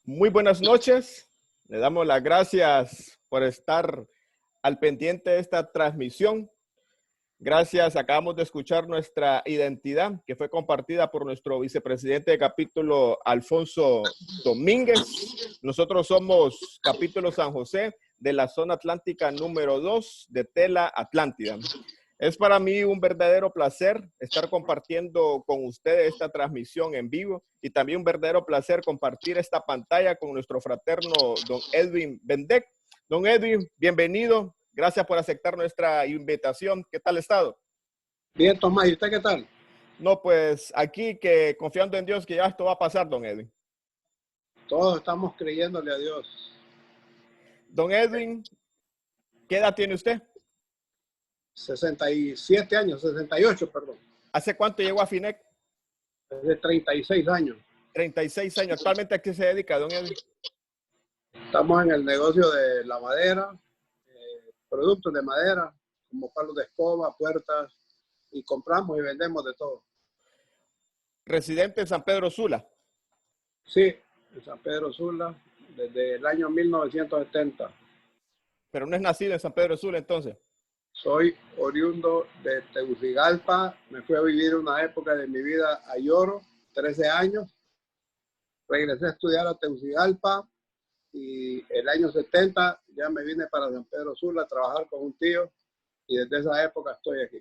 Muy buenas noches. Le damos las gracias por estar al pendiente de esta transmisión. Gracias. Acabamos de escuchar nuestra identidad que fue compartida por nuestro vicepresidente de capítulo, Alfonso Domínguez. Nosotros somos capítulo San José de la zona atlántica número 2 de Tela Atlántida. Es para mí un verdadero placer estar compartiendo con ustedes esta transmisión en vivo y también un verdadero placer compartir esta pantalla con nuestro fraterno don Edwin Bendec. Don Edwin, bienvenido. Gracias por aceptar nuestra invitación. ¿Qué tal estado? Bien, Tomás, ¿y usted qué tal? No, pues aquí que confiando en Dios que ya esto va a pasar, don Edwin. Todos estamos creyéndole a Dios. Don Edwin, ¿qué edad tiene usted? 67 años, 68, perdón. ¿Hace cuánto llegó a FINEC? Desde 36 años. 36 años. ¿Actualmente a qué se dedica, don Edwin? Estamos en el negocio de la madera, productos de madera, como palos de escoba, puertas, y compramos y vendemos de todo. Residente en San Pedro Sula. Sí, en San Pedro Sula, desde el año 1970. Pero no es nacido en San Pedro Sula entonces. Soy oriundo de Tegucigalpa. Me fui a vivir una época de mi vida a Lloro, 13 años. Regresé a estudiar a Tegucigalpa y el año 70 ya me vine para San Pedro Sula a trabajar con un tío y desde esa época estoy aquí.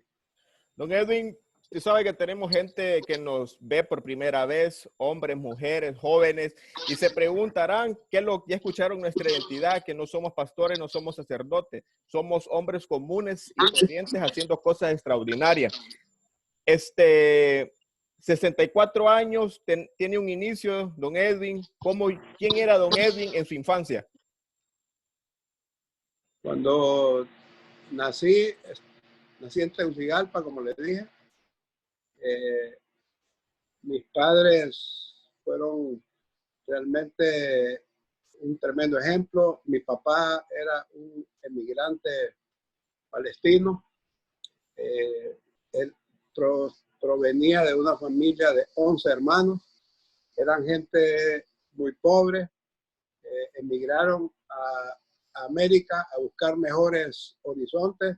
Don Edwin, usted sabe que tenemos gente que nos ve por primera vez, hombres, mujeres, jóvenes, y se preguntarán qué lo ya escucharon nuestra identidad, que no somos pastores, no somos sacerdotes, somos hombres comunes y corrientes haciendo cosas extraordinarias. 64 años, tiene un inicio, don Edwin. ¿Quién era don Edwin en su infancia? Cuando nací en Tegucigalpa, como les dije. Mis padres fueron realmente un tremendo ejemplo. Mi papá era un emigrante palestino. Él provenía de una familia de 11 hermanos. Eran gente muy pobre. Emigraron a América a buscar mejores horizontes.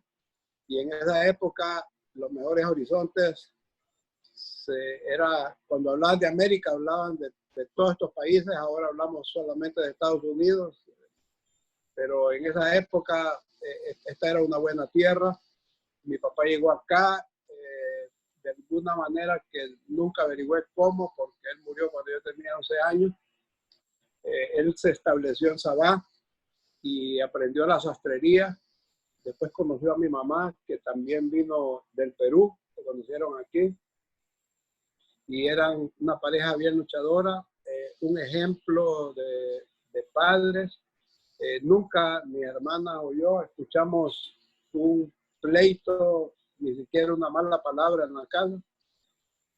Y en esa época, los mejores horizontes cuando hablaban de América, hablaban de todos estos países. Ahora hablamos solamente de Estados Unidos. Pero en esa época, esta era una buena tierra. Mi papá llegó acá de alguna manera que nunca averigüé cómo, porque él murió cuando yo tenía 11 años. Él se estableció en Sabá y aprendió la sastrería. Después conoció a mi mamá, que también vino del Perú, se conocieron aquí. Y eran una pareja bien luchadora, un ejemplo de padres. Nunca mi hermana o yo escuchamos un pleito, ni siquiera una mala palabra en la casa.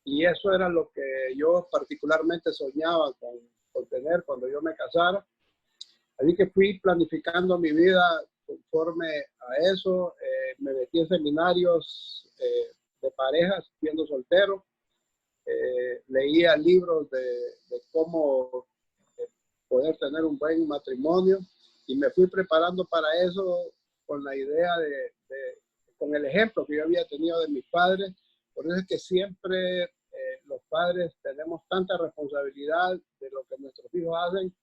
Y eso era lo que yo particularmente soñaba con tener cuando yo me casara. Así que fui planificando mi vida conforme a eso. Me metí en seminarios de parejas, siendo soltero. Leía libros de cómo poder tener un buen matrimonio y me fui preparando para eso con la idea con el ejemplo que yo había tenido de mis padres. Por eso es que siempre los padres tenemos tanta responsabilidad de lo que nuestros hijos hacen,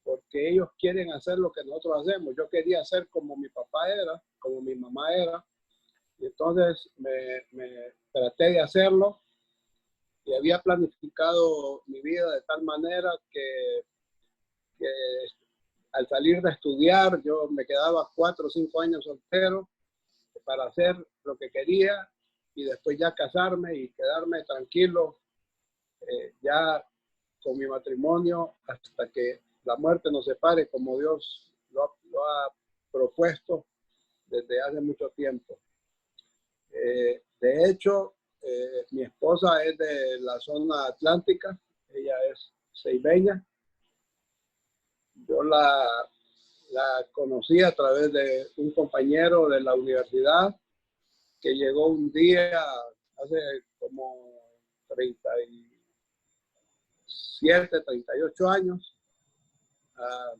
porque ellos quieren hacer lo que nosotros hacemos. Yo quería ser como mi papá era, como mi mamá era, y entonces me traté de hacerlo y había planificado mi vida de tal manera que al salir de estudiar yo me quedaba 4 o 5 años soltero para hacer lo que quería y después ya casarme y quedarme tranquilo ya con mi matrimonio hasta que la muerte nos separe, como Dios lo ha propuesto desde hace mucho tiempo. De hecho, mi esposa es de la zona atlántica, ella es ceibeña. Yo la conocí a través de un compañero de la universidad que llegó un día hace como 37, 38 años a,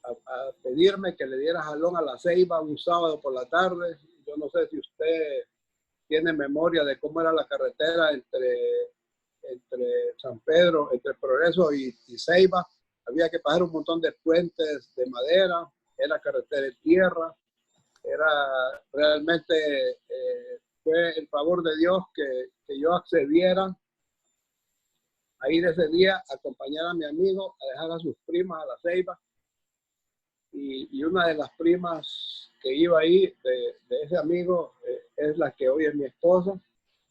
a pedirme que le diera jalón a La Ceiba un sábado por la tarde. Yo no sé si usted tiene memoria de cómo era la carretera entre San Pedro, entre Progreso y Ceiba. Había que pasar un montón de puentes de madera, era carretera de tierra, era realmente, fue el favor de Dios que yo accediera a ir ese día a acompañar a mi amigo a dejar a sus primas a La Ceiba. Y una de las primas que iba ahí de ese amigo es la que hoy es mi esposa.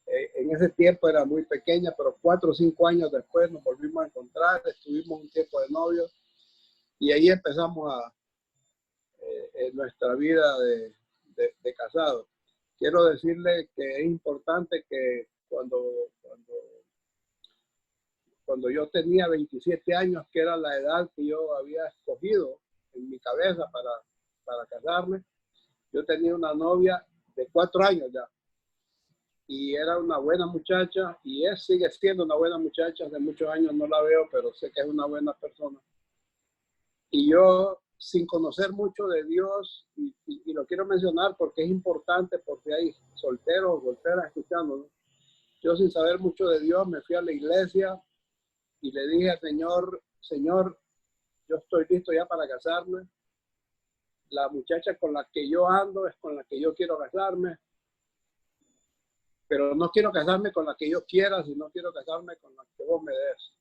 En ese tiempo era muy pequeña, pero 4 o 5 años después nos volvimos a encontrar, estuvimos un tiempo de novios y ahí empezamos nuestra vida de casados. Quiero decirle que es importante que cuando yo tenía 27 años, que era la edad que yo había escogido en mi cabeza para casarme, yo tenía una novia de 4 años ya. Y era una buena muchacha, y sigue siendo una buena muchacha. Hace muchos años no la veo, pero sé que es una buena persona. Y yo, sin conocer mucho de Dios, y lo quiero mencionar porque es importante, porque hay solteros o solteras escuchando, ¿no? Yo, sin saber mucho de Dios, me fui a la iglesia y le dije al Señor: Señor, yo estoy listo ya para casarme. La muchacha con la que yo ando es con la que yo quiero casarme. Pero no quiero casarme con la que yo quiera, sino quiero casarme con la que vos me des.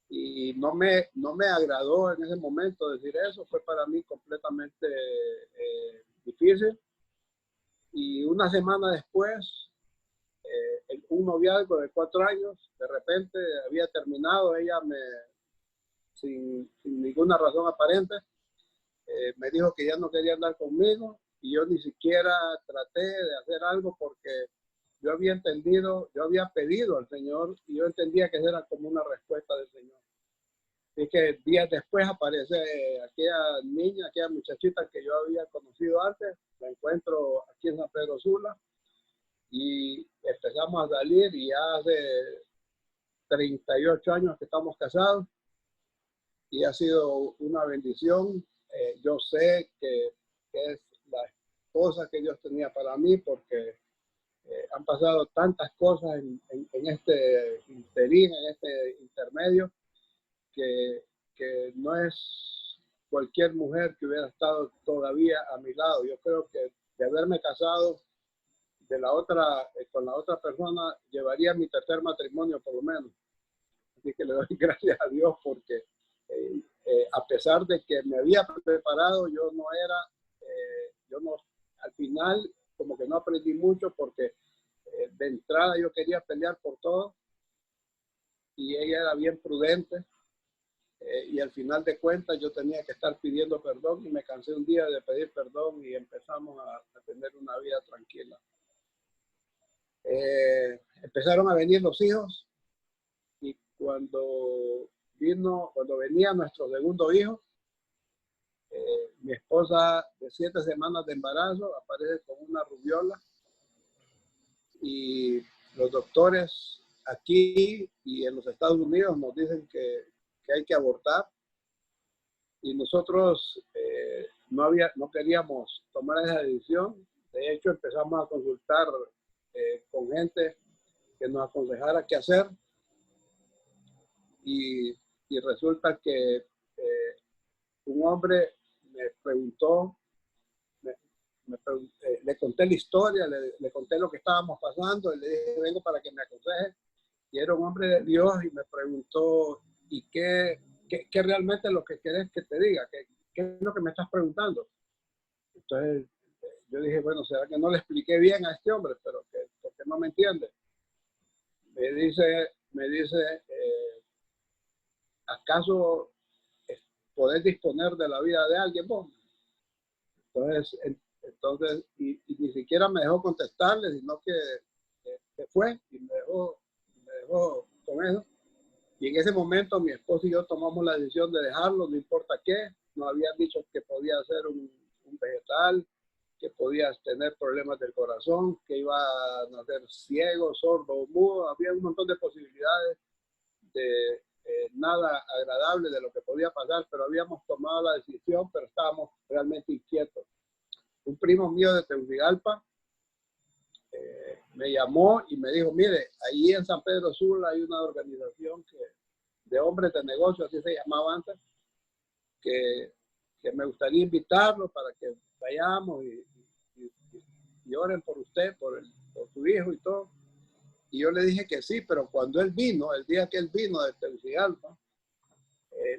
Y no me agradó en ese momento decir eso. Fue para mí completamente difícil. Y una semana después, un noviazgo de 4 años, de repente había terminado. Ella sin ninguna razón aparente, me dijo que ya no quería andar conmigo, y yo ni siquiera traté de hacer algo porque yo había entendido, yo había pedido al Señor y yo entendía que era como una respuesta del Señor. Así que días después aparece aquella niña, aquella muchachita que yo había conocido antes, la encuentro aquí en San Pedro Sula y empezamos a salir, y ya hace 38 años que estamos casados y ha sido una bendición. Yo sé que es la esposa que Dios tenía para mí, porque han pasado tantas cosas en este interín, en este intermedio, que no es cualquier mujer que hubiera estado todavía a mi lado. Yo creo que de haberme casado con la otra persona, llevaría mi tercer matrimonio por lo menos. Así que le doy gracias a Dios porque a pesar de que me había preparado, yo no, al final como que no aprendí mucho, porque de entrada yo quería pelear por todo y ella era bien prudente, y al final de cuentas yo tenía que estar pidiendo perdón, y me cansé un día de pedir perdón y empezamos a tener una vida tranquila. Empezaron a venir los hijos, y cuando venía nuestro segundo hijo, mi esposa, de 7 semanas de embarazo, aparece con una rubiola, y los doctores aquí y en los Estados Unidos nos dicen que hay que abortar, y nosotros no queríamos tomar esa decisión. De hecho, empezamos a consultar con gente que nos aconsejara qué hacer, y resulta que un hombre me preguntó, le conté la historia, le conté lo que estábamos pasando, y le dije: vengo para que me aconseje. Y era un hombre de Dios, y me preguntó: ¿y qué realmente es lo que querés que te diga? ¿Qué es lo que me estás preguntando? Entonces yo dije: bueno, será que no le expliqué bien a este hombre, pero ¿por qué no me entiende? Me dice, ¿acaso podés disponer de la vida de alguien vos? Entonces y ni siquiera me dejó contestarle, sino que fue y me dejó con eso. Y en ese momento mi esposo y yo tomamos la decisión de dejarlo, no importa qué. Nos habían dicho que podía ser un vegetal, que podía tener problemas del corazón, que iba a nacer ciego, sordo, mudo. Había un montón de posibilidades de nada agradable de lo que podía pasar, pero habíamos tomado la decisión, pero estábamos realmente inquietos. Un primo mío de Tegucigalpa me llamó y me dijo, mire, ahí en San Pedro Sula hay una organización de hombres de negocio, así se llamaba antes, que me gustaría invitarlo para que vayamos y oren por usted, por su hijo y todo. Y yo le dije que sí, pero cuando él vino, el día que él vino de Tegucigalpa,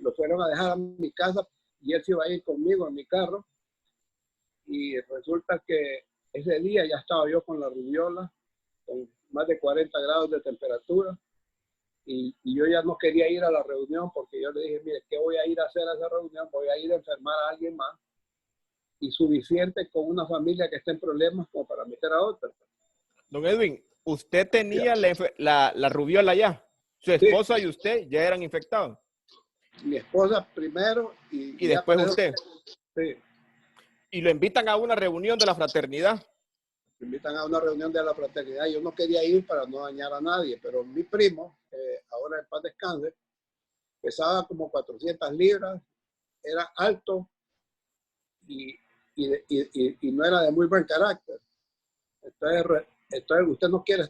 lo fueron a dejar a mi casa y él se iba a ir conmigo en mi carro. Y resulta que ese día ya estaba yo con la rubiola, con más de 40 grados de temperatura. Y yo ya no quería ir a la reunión porque yo le dije, mire, ¿qué voy a ir a hacer a esa reunión? Voy a ir a enfermar a alguien más. Y suficiente con una familia que esté en problemas como para meter a otra. Don Edwin, usted tenía la rubiola ya. Su esposa y usted ya eran infectados. Mi esposa primero y después usted. Sí. Y lo invitan a una reunión de la fraternidad. Me invitan a una reunión de la fraternidad. Yo no quería ir para no dañar a nadie, pero mi primo, ahora en paz descanse, pesaba como 400 libras, era alto y no era de muy buen carácter. Entonces usted no quiere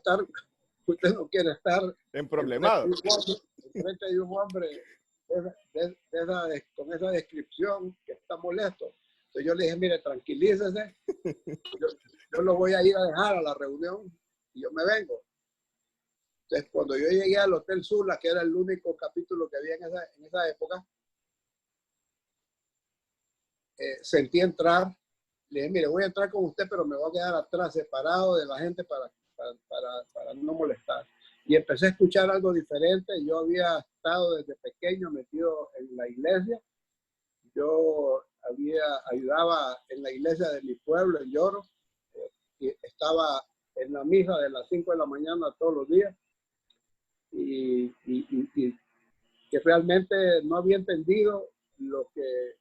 estar en problemado. Frente de un hombre con esa descripción que está molesto. Entonces yo le dije, mire, tranquilícese, yo lo voy a ir a dejar a la reunión y yo me vengo. Entonces cuando yo llegué al Hotel Sula, que era el único capítulo que había en esa época, sentí entrar, le dije, mire, voy a entrar con usted, pero me voy a quedar atrás, separado de la gente para no molestar. Y empecé a escuchar algo diferente. Yo había estado desde pequeño metido en la iglesia. Yo ayudaba en la iglesia de mi pueblo, en Lloro, y estaba en la misa de las 5 de la mañana todos los días. Y que realmente no había entendido lo que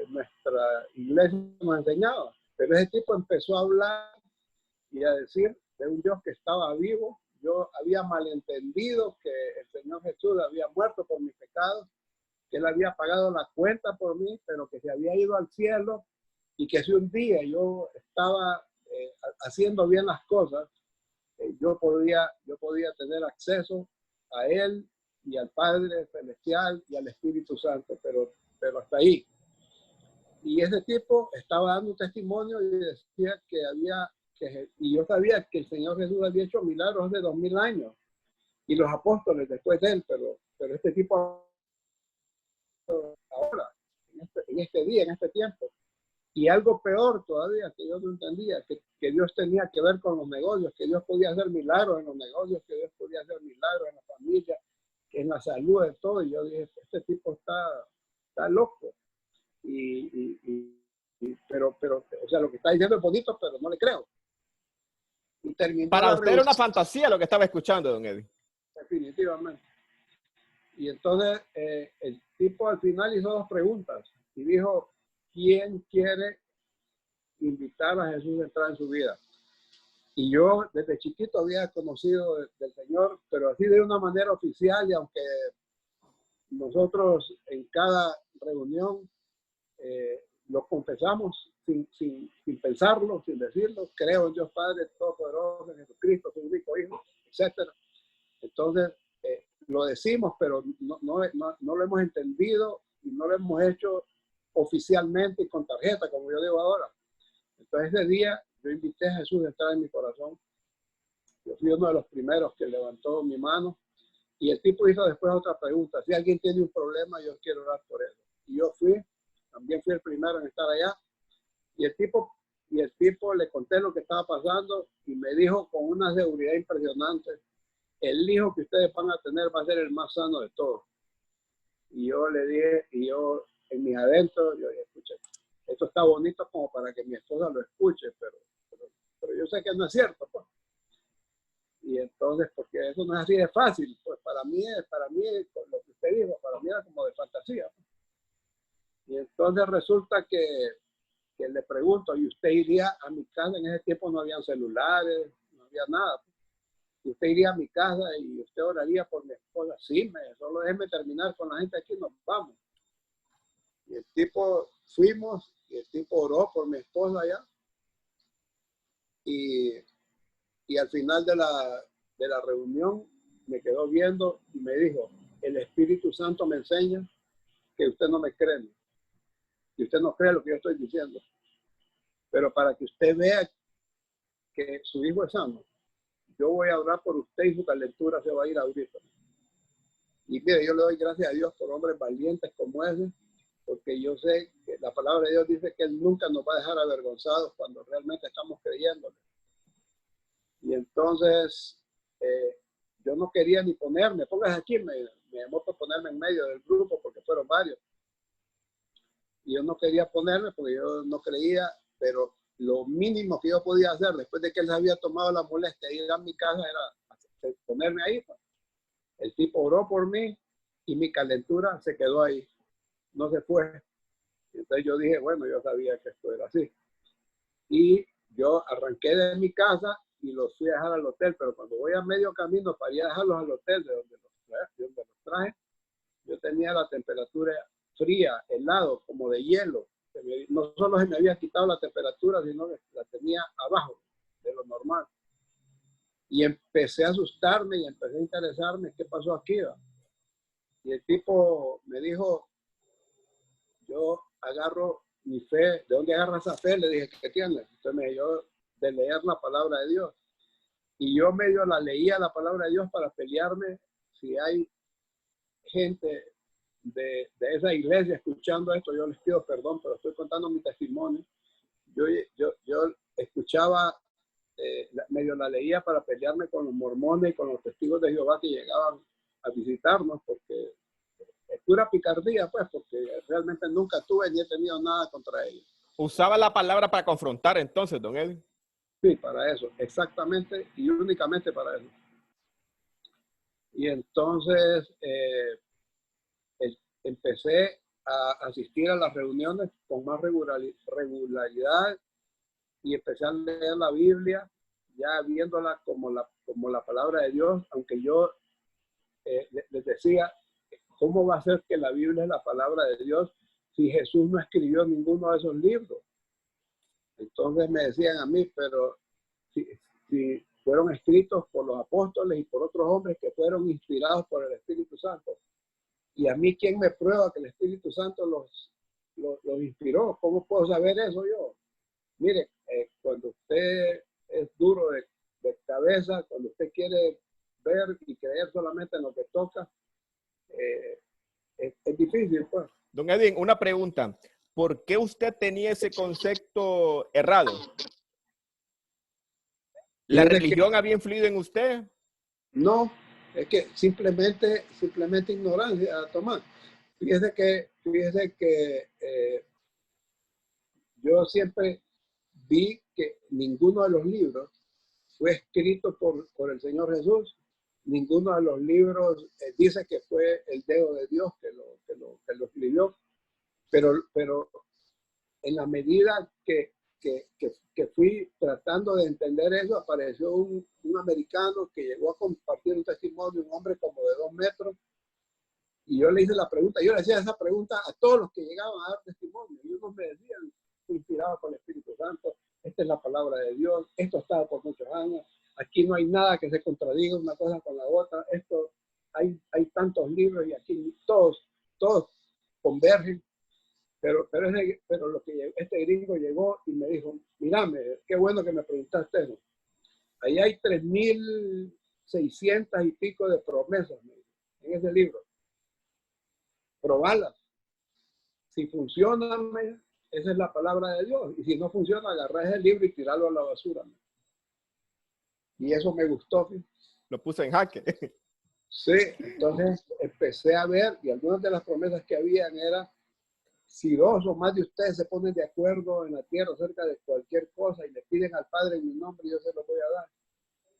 nuestra iglesia nos enseñaba. Pero ese tipo empezó a hablar y a decir de un Dios que estaba vivo. Yo había malentendido que el Señor Jesús había muerto por mis pecados, que Él había pagado la cuenta por mí, pero que se había ido al cielo y que si un día yo estaba haciendo bien las cosas, yo podía tener acceso a Él y al Padre Celestial y al Espíritu Santo, pero hasta ahí. Y ese tipo estaba dando un testimonio y decía y yo sabía que el Señor Jesús había hecho milagros hace 2000 años y los apóstoles después de él, pero este tipo ahora, en este día, en este tiempo. Y algo peor todavía que yo no entendía, que Dios tenía que ver con los negocios, que Dios podía hacer milagros en los negocios, que Dios podía hacer milagros en la familia, en la salud, de todo. Y yo dije, este tipo está loco. Pero, o sea, lo que está diciendo es bonito, pero no le creo. Y terminó para usted era una fantasía lo que estaba escuchando, don Edwin. Definitivamente. Y entonces el tipo al final hizo 2 preguntas y dijo, ¿quién quiere invitar a Jesús a entrar en su vida? Y yo desde chiquito había conocido del Señor, pero así de una manera oficial, y aunque nosotros en cada reunión lo confesamos sin pensarlo, sin decirlo, creo en Dios Padre Todopoderoso, en Jesucristo, su único Hijo, etc. Entonces, lo decimos, pero no lo hemos entendido y no lo hemos hecho oficialmente y con tarjeta, como yo digo ahora. Entonces, ese día yo invité a Jesús a entrar en mi corazón. Yo fui uno de los primeros que levantó mi mano y el tipo hizo después otra pregunta. Si alguien tiene un problema, yo quiero orar por él. Y yo también fui el primero en estar allá. Y el tipo le conté lo que estaba pasando y me dijo con una seguridad impresionante, el hijo que ustedes van a tener va a ser el más sano de todos. Y yo le dije, en mis adentros, yo dije, escucha, esto está bonito como para que mi esposa lo escuche, pero yo sé que no es cierto, pues. Y entonces, porque eso no es así de fácil, pues para mí, lo que usted dijo, para mí era como de fantasía, pues. Y entonces resulta que le pregunto, ¿y usted iría a mi casa? En ese tiempo no habían celulares, no había nada, pues. usted iría a mi casa y usted oraría por mi esposa. Sí, solo déjeme terminar con la gente aquí, nos vamos. Y el tipo, fuimos, y el tipo oró por mi esposa allá. Y al final de la reunión me quedó viendo y me dijo, el Espíritu Santo me enseña que usted no me cree, que usted no cree lo que yo estoy diciendo. Pero para que usted vea que su hijo es sano, yo voy a orar por usted y su calentura se va a ir ahorita. Y mire, yo le doy gracias a Dios por hombres valientes como ese, porque yo sé que la palabra de Dios dice que Él nunca nos va a dejar avergonzados cuando realmente estamos creyéndole. Y entonces yo no quería ni ponerme, póngase aquí, me llamó para ponerme en medio del grupo porque fueron varios. Y yo no quería ponerme porque yo no creía, pero lo mínimo que yo podía hacer después de que él se había tomado la molestia de ir a mi casa era ponerme ahí. El tipo oró por mí y mi calentura se quedó ahí, no se fue. Entonces yo dije, bueno, yo sabía que esto era así. Y yo arranqué de mi casa y los fui a dejar al hotel, pero cuando voy a medio camino para ir a dejarlos al hotel de donde los traje, yo tenía la temperatura fría, helado, como de hielo. No solo se me había quitado la temperatura, sino que la tenía abajo de lo normal. Y empecé a asustarme y empecé a interesarme qué pasó aquí, ¿va? Y el tipo me dijo, yo agarro mi fe. ¿De dónde agarra esa fe? Le dije, ¿qué tienes? Entonces me dio de leer la palabra de Dios. Y yo medio la leía la palabra de Dios para pelearme si hay gente de esa iglesia escuchando esto. Yo les pido perdón, pero estoy contando mi testimonio. Yo escuchaba, medio la leía para pelearme con los mormones y con los testigos de Jehová que llegaban a visitarnos, porque es pura picardía, pues, porque realmente nunca tuve ni he tenido nada contra ellos. Usaba la palabra para confrontar entonces, don Edwin. Sí, para eso, exactamente y únicamente para eso. Y entonces empecé a asistir a las reuniones con más regularidad y empecé a leer la Biblia, ya viéndola como la palabra de Dios, aunque yo les decía, ¿cómo va a ser que la Biblia es la palabra de Dios si Jesús no escribió ninguno de esos libros? Entonces me decían a mí, pero si fueron escritos por los apóstoles y por otros hombres que fueron inspirados por el Espíritu Santo. Y a mí, ¿quién me prueba que el Espíritu Santo los inspiró? ¿Cómo puedo saber eso yo? Mire, cuando usted es duro de cabeza, cuando usted quiere ver y creer solamente en lo que toca, es difícil, pues. Don Edwin, una pregunta. ¿Por qué usted tenía ese concepto errado? ¿La religión había influido en usted? No, es que simplemente ignorancia, Tomás. Fíjese que yo siempre vi que ninguno de los libros fue escrito por el Señor Jesús. Ninguno de los libros dice que fue el dedo de Dios que lo escribió. Pero en la medida que fui tratando de entender eso, apareció un americano que llegó a compartir un testimonio, un hombre como de 2 metros, y yo le hice la pregunta, yo le hacía esa pregunta a todos los que llegaban a dar testimonio, y unos me decían, inspirado por el Espíritu Santo, esta es la palabra de Dios, esto ha estado por muchos años, aquí no hay nada que se contradiga una cosa con la otra, esto hay tantos libros y aquí todos convergen. Pero lo que este gringo llegó y me dijo, mírame, qué bueno que me preguntaste eso. Ahí hay 3.600 y pico de promesas en ese libro. Probalas. Si funcionan, esa es la palabra de Dios. Y si no funciona, agarrá ese libro y tirarlo a la basura. Y eso me gustó. Lo puse en jaque. Sí, entonces empecé a ver, y algunas de las promesas que habían era, si 2 o más de ustedes se ponen de acuerdo en la tierra acerca de cualquier cosa y le piden al Padre en mi nombre, yo se lo voy a dar.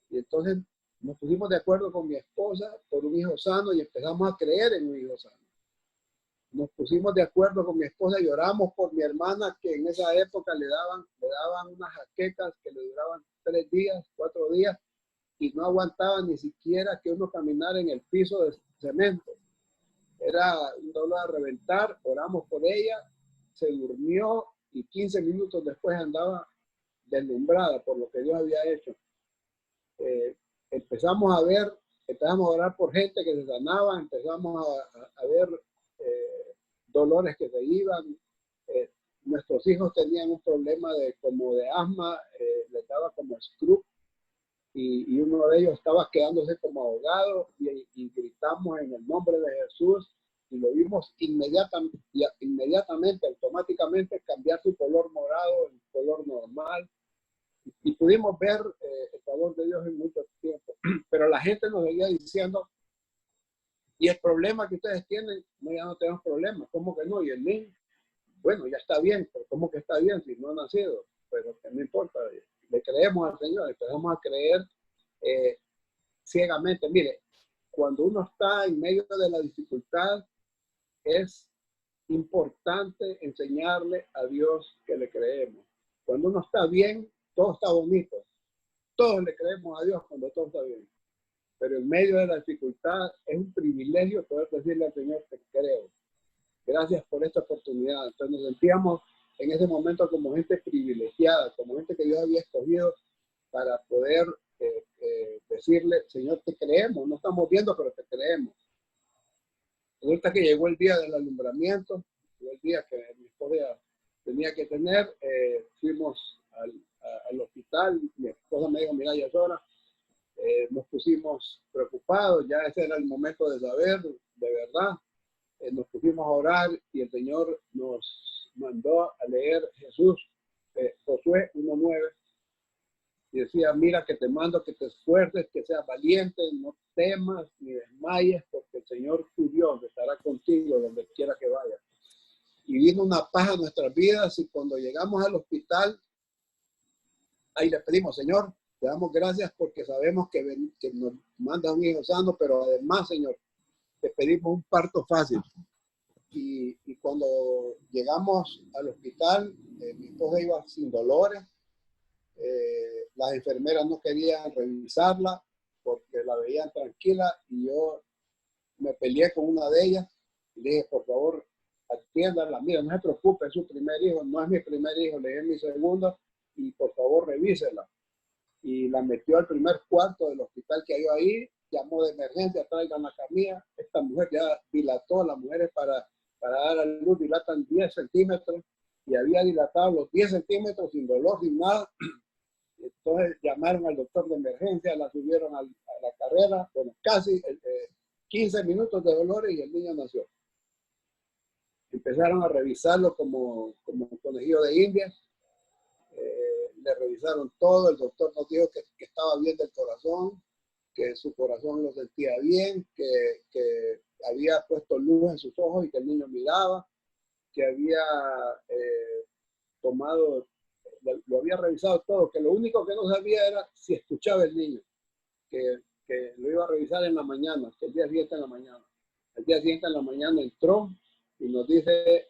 Y entonces nos pusimos de acuerdo con mi esposa por un hijo sano y empezamos a creer en un hijo sano. Nos pusimos de acuerdo con mi esposa y oramos por mi hermana, que en esa época le daban unas jaquecas que le duraban 3 días, 4 días, y no aguantaba ni siquiera que uno caminara en el piso de cemento. Era un dolor a reventar, oramos por ella, se durmió y 15 minutos después andaba deslumbrada por lo que Dios había hecho. Empezamos a orar por gente que se sanaba, empezamos a ver dolores que se iban. Nuestros hijos tenían un problema como de asma, les daba como scrub, y uno de ellos estaba quedándose como ahogado, y gritamos en el nombre de Jesús, y lo vimos inmediatamente, automáticamente cambiar su color morado en color normal, y pudimos ver el favor de Dios en mucho tiempo. Pero la gente nos seguía diciendo, y el problema que ustedes tienen, no, ya no tenemos problemas, ¿cómo que no? Y el niño, bueno, ya está bien, pero ¿cómo que está bien si no ha nacido? Pero que no importa, le creemos al Señor, empezamos a creer ciegamente. Mire, cuando uno está en medio de la dificultad, es importante enseñarle a Dios que le creemos. Cuando uno está bien, todo está bonito. Todos le creemos a Dios cuando todo está bien. Pero en medio de la dificultad es un privilegio poder decirle al Señor, te creo. Gracias por esta oportunidad. Entonces nos sentíamos en ese momento como gente privilegiada, como gente que Dios había escogido para poder decirle, Señor, te creemos. No estamos viendo, pero te creemos. Resulta que llegó el día del alumbramiento, llegó el día que mi esposa tenía que tener. Fuimos al hospital, mi esposa me dijo, mira, ya es hora. Nos pusimos preocupados, ya ese era el momento de saber, de verdad. Nos pusimos a orar y el Señor nos mandó a leer Jesús, Josué 1:9, y decía, mira que te mando que te esfuerces, que seas valiente, no temas ni desmayes, porque el Señor tu Dios estará contigo donde quiera que vayas. Y vino una paz a nuestras vidas, y cuando llegamos al hospital, ahí le pedimos, Señor, te damos gracias porque sabemos que nos manda un hijo sano, pero además, Señor, te pedimos un parto fácil. Y cuando llegamos al hospital, mi esposa iba sin dolores. Las enfermeras no querían revisarla porque la veían tranquila, y yo me peleé con una de ellas y le dije, por favor, atiéndanla. Mira, no se preocupe, es su primer hijo, no es mi primer hijo, le dije mi segundo, y por favor revísela. Y la metió al primer cuarto del hospital que hay ahí, llamó de emergencia, traigan la camilla. Esta mujer ya dilató, las mujeres para dar a luz dilatan 10 centímetros, y había dilatado los 10 centímetros sin dolor, sin nada. Entonces llamaron al doctor de emergencia, la subieron a la carrera, bueno, casi 15 minutos de dolores y el niño nació. Empezaron a revisarlo como conejillo de Indias. Le revisaron todo, el doctor nos dijo que estaba bien del corazón, que su corazón lo sentía bien, que había puesto luz en sus ojos y que el niño miraba, que había lo había revisado todo, que lo único que no sabía era si escuchaba el niño, que lo iba a revisar en la mañana, que el día siguiente en la mañana. El día siguiente en la mañana entró y nos dice,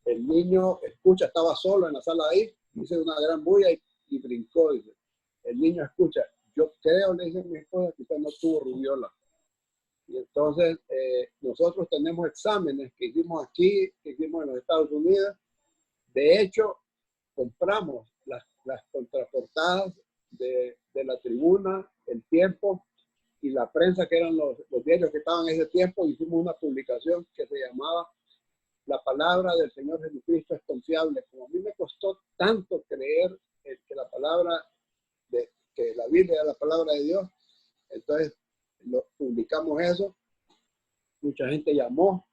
el niño escucha, estaba solo en la sala ahí, hizo una gran bulla y brincó. Dice, el niño escucha. Yo creo, le dice a mi esposa, que usted no tuvo rubiola. Y entonces nosotros tenemos exámenes que hicimos aquí, que hicimos en los Estados Unidos. De hecho, compramos las contraportadas de la Tribuna, El Tiempo y La Prensa, que eran los diarios que estaban en ese tiempo. Hicimos una publicación que se llamaba La palabra del Señor Jesucristo es confiable. Como a mí me costó tanto creer que la palabra, que la Biblia es la palabra de Dios, entonces publicamos eso. Mucha gente llamó,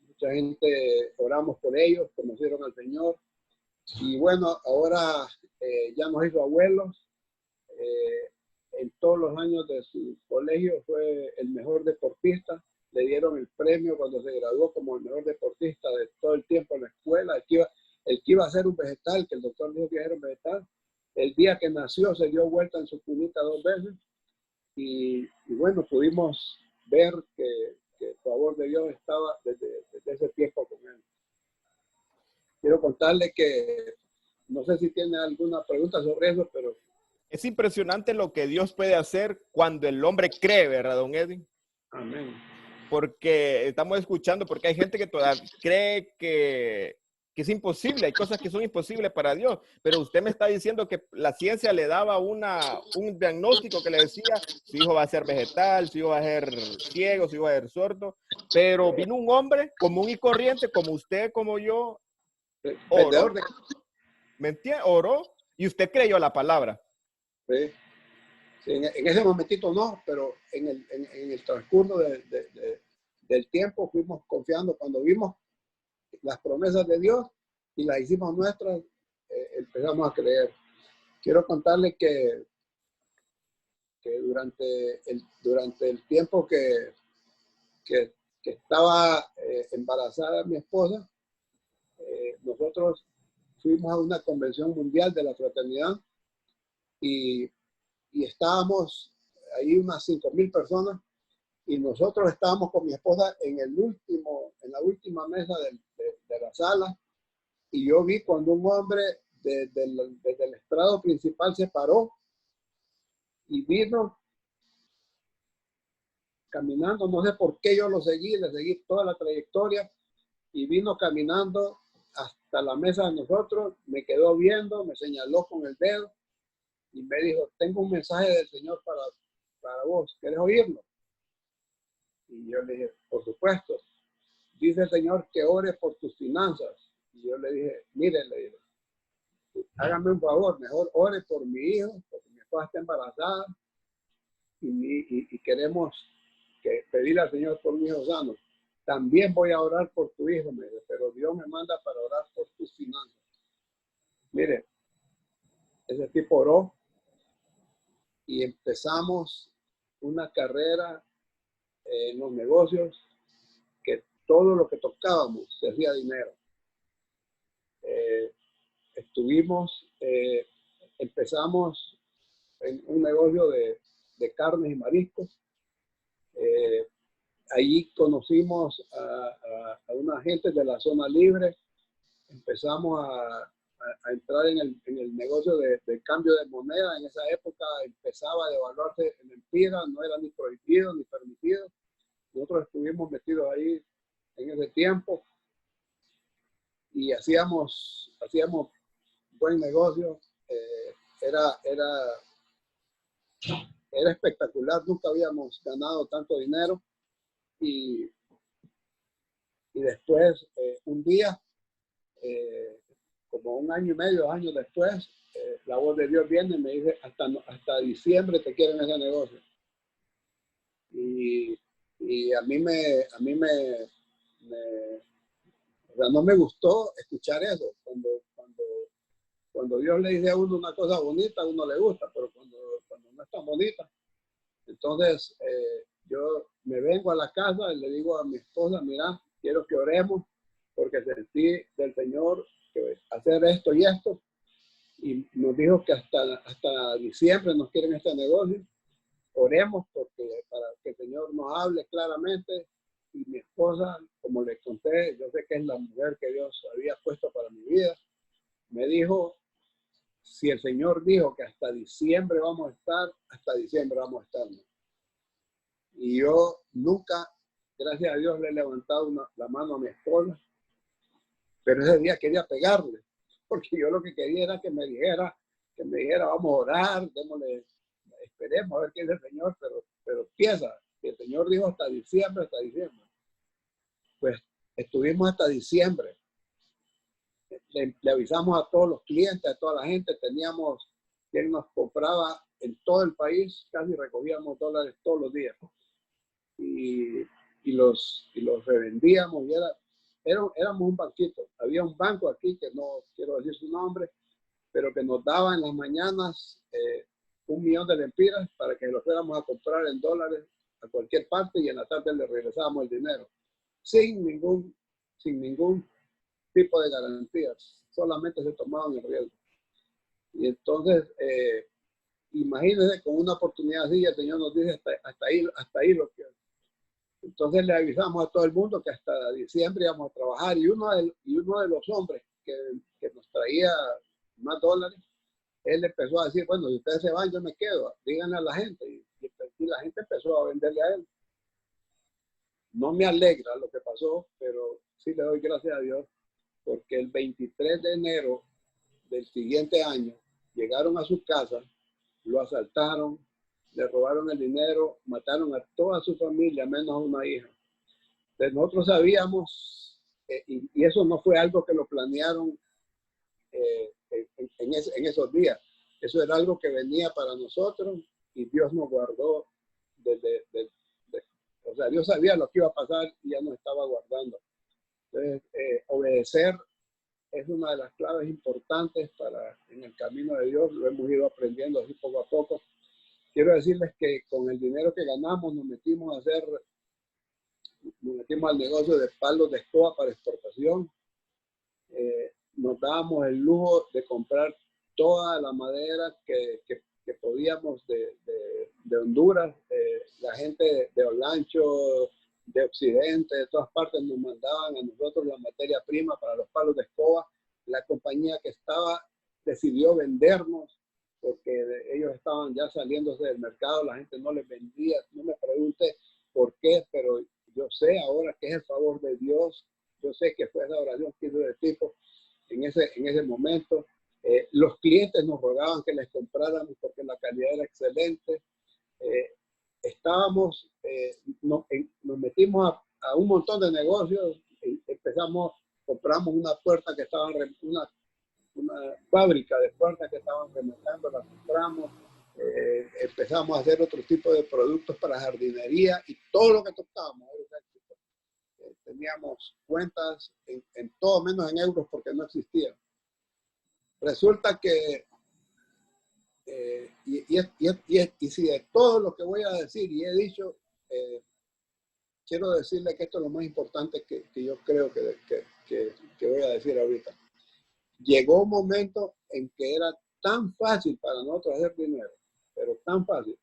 mucha gente oramos por ellos, conocieron al Señor. Y bueno, ahora ya nos hizo abuelos. En todos los años de su colegio fue el mejor deportista. Le dieron el premio cuando se graduó como el mejor deportista de todo el tiempo en la escuela. El que iba a ser un vegetal, que el doctor dijo que era un vegetal. El día que nació se dio vuelta en su cunita 2 veces. Y bueno, pudimos ver que el favor de Dios estaba desde ese tiempo con él. Quiero contarle que, no sé si tiene alguna pregunta sobre eso, pero... Es impresionante lo que Dios puede hacer cuando el hombre cree, ¿verdad, don Edwin? Amén. Porque estamos escuchando, porque hay gente que todavía cree que es imposible, hay cosas que son imposibles para Dios, pero usted me está diciendo que la ciencia le daba un diagnóstico que le decía, su hijo va a ser vegetal, su hijo va a ser ciego, su hijo va a ser sordo, pero vino un hombre común y corriente, como usted, como yo, oró, ¿me entiende? Oró, y usted creyó la palabra. Sí. Sí, en ese momentito no, pero en el transcurso del tiempo fuimos confiando. Cuando vimos las promesas de Dios y las hicimos nuestras, empezamos a creer. Quiero contarle que durante el tiempo que estaba embarazada mi esposa, nosotros fuimos a una convención mundial de la fraternidad y estábamos ahí unas 5,000 personas y nosotros estábamos con mi esposa en la última mesa de la sala y yo vi cuando un hombre desde el estrado principal se paró y vino caminando, no sé por qué yo le seguí toda la trayectoria y vino caminando hasta la mesa de nosotros, me quedó viendo, me señaló con el dedo y me dijo, tengo un mensaje del Señor para vos, ¿querés oírlo? Y yo le dije, por supuesto. Dice el Señor que ore por tus finanzas. Y yo le dije, mire, le dije, hágame un favor, mejor ore por mi hijo, porque mi esposa está embarazada y queremos pedir al Señor por mi hijo sano. También voy a orar por tu hijo, me dice, pero Dios me manda para orar por tus finanzas. Mire, ese tipo oró y empezamos una carrera en los negocios que todo lo que tocábamos se hacía dinero. Empezamos en un negocio de carnes y mariscos. Allí conocimos a una gente de la zona libre. Empezamos a entrar en el negocio de cambio de moneda. En esa época empezaba a devaluarse el empira, no era ni prohibido ni permitido. Nosotros estuvimos metidos ahí en ese tiempo y hacíamos buen negocio. Era espectacular, nunca habíamos ganado tanto dinero y después un día, como 1 año y medio, 2 años después, la voz de Dios viene y me dice, hasta diciembre te quieren ese negocio. Y a mí o sea, no me gustó escuchar eso. Cuando Dios le dice a uno una cosa bonita, a uno le gusta, pero cuando no es tan bonita. Entonces, yo me vengo a la casa y le digo a mi esposa, mira, quiero que oremos porque sentí del Señor que hacer esto y esto. Y nos dijo que hasta diciembre nos quieren este negocio. Oremos para que el Señor nos hable claramente. Y mi esposa, como le conté, yo sé que es la mujer que Dios había puesto para mi vida, me dijo, si el Señor dijo que hasta diciembre vamos a estar, hasta diciembre vamos a estar, ¿no? Y yo nunca, gracias a Dios, le he levantado la mano a mi esposa, pero ese día quería pegarle, porque yo lo que quería era que me dijera, vamos a orar, esperemos a ver qué es el Señor, pero piensa, que el Señor dijo hasta diciembre. Pues estuvimos hasta diciembre. Le avisamos a todos los clientes, a toda la gente, teníamos quien nos compraba en todo el país, casi recogíamos dólares todos los días. Y los revendíamos y éramos un banquito. Había un banco aquí que no quiero decir su nombre, pero que nos daba en las mañanas 1 millón de lempiras para que lo fuéramos a comprar en dólares a cualquier parte y en la tarde le regresábamos el dinero sin ningún tipo de garantías, solamente se tomaban el riesgo. Y entonces, imagínense, con una oportunidad así, el Señor nos dice hasta ahí lo que. Entonces le avisamos a todo el mundo que hasta diciembre íbamos a trabajar y uno de los hombres que nos traía más dólares él empezó a decir, bueno, si ustedes se van, yo me quedo, díganle a la gente. Y la gente empezó a venderle a él. No me alegra lo que pasó, pero sí le doy gracias a Dios, porque el 23 de enero del siguiente año llegaron a su casa, lo asaltaron, le robaron el dinero, mataron a toda su familia, menos a una hija. Entonces nosotros sabíamos, y eso no fue algo que lo planearon en esos días. Eso era algo que venía para nosotros y Dios nos guardó o sea, Dios sabía lo que iba a pasar y ya nos estaba guardando. Entonces, obedecer es una de las claves importantes en el camino de Dios. Lo hemos ido aprendiendo así poco a poco. Quiero decirles que con el dinero que ganamos nos metimos al negocio de palos de escoba para exportación. Nos dábamos el lujo de comprar toda la madera que podíamos de Honduras. La gente de Olancho, de Occidente, de todas partes nos mandaban a nosotros la materia prima para los palos de escoba. La compañía que estaba decidió vendernos porque ellos estaban ya saliéndose del mercado, la gente no les vendía. No me pregunte por qué, pero yo sé ahora que es el favor de Dios. Yo sé que fue esa oración que hizo de tipo en ese momento. Los clientes nos rogaban que les compráramos porque la calidad era excelente. Nos metimos a un montón de negocios. Compramos una puerta que estaban, una fábrica de puertas que estaban remendando, la compramos. Empezamos a hacer otro tipo de productos para jardinería y todo lo que tocábamos. Teníamos cuentas en todo menos en euros porque no existían. Resulta que, y si de todo lo que voy a decir y he dicho, quiero decirle que esto es lo más importante que yo creo que voy a decir ahorita. Llegó un momento en que era tan fácil para nosotros hacer dinero, pero tan fácil,